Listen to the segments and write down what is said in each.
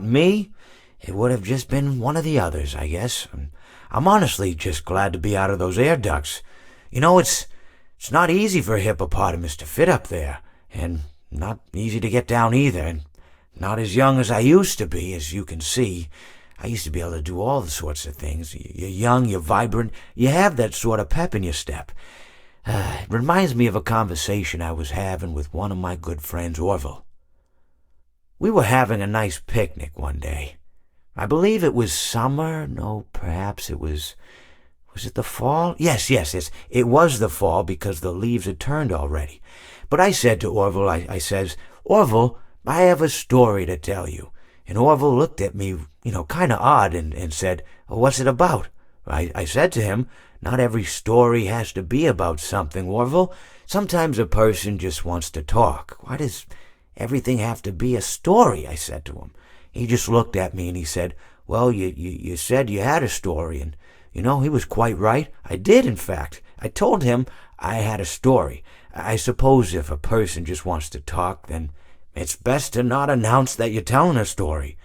me, it would have just been one of the others, I guess. I'm honestly just glad to be out of those air ducts. It's not easy for a hippopotamus to fit up there, and not easy to get down either, and not as young as I used to be, as you can see. I used to be able to do all the sorts of things. You're young, you're vibrant, you have that sort of pep in your step. It reminds me of a conversation I was having with one of my good friends, Orville. We were having a nice picnic one day. I believe it was summer. No, perhaps it was... Was it the fall? Yes. It was the fall because the leaves had turned already. But I said to Orville, I says, Orville, I have a story to tell you. And Orville looked at me, kind of odd and said, what's it about? I said to him, not every story has to be about something, Orville. Sometimes a person just wants to talk. Why does everything have to be a story? I said to him. He just looked at me and he said, well, you said you had a story, and he was quite right. I did, in fact. I told him I had a story. I suppose if a person just wants to talk, then it's best to not announce that you're telling a story.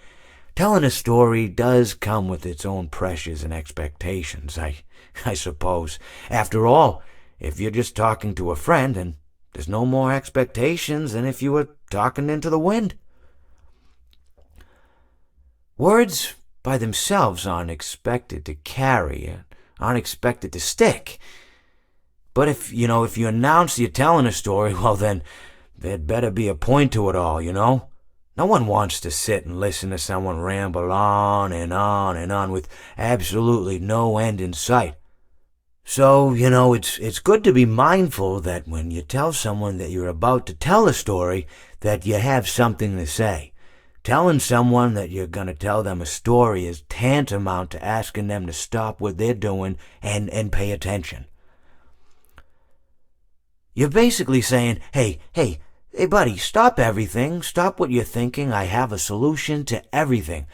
Telling a story does come with its own pressures and expectations, I suppose. After all, if you're just talking to a friend, then there's no more expectations than if you were talking into the wind. Words by themselves aren't expected to carry, aren't expected to stick. But if you announce you're telling a story, well then, there'd better be a point to it all, No one wants to sit and listen to someone ramble on and on and on with absolutely no end in sight. So, it's good to be mindful that when you tell someone that you're about to tell a story, that you have something to say. Telling someone that you're going to tell them a story is tantamount to asking them to stop what they're doing and pay attention. You're basically saying, hey, buddy, stop everything. Stop what you're thinking. I have a solution to everything.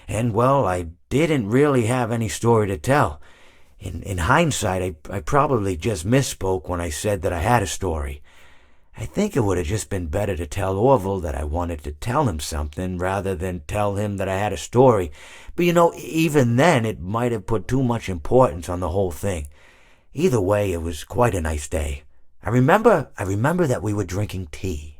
And, well, I didn't really have any story to tell. In hindsight, I probably just misspoke when I said that I had a story. I think it would have just been better to tell Orville that I wanted to tell him something rather than tell him that I had a story. But even then, it might have put too much importance on the whole thing. Either way, it was quite a nice day. I remember that we were drinking tea.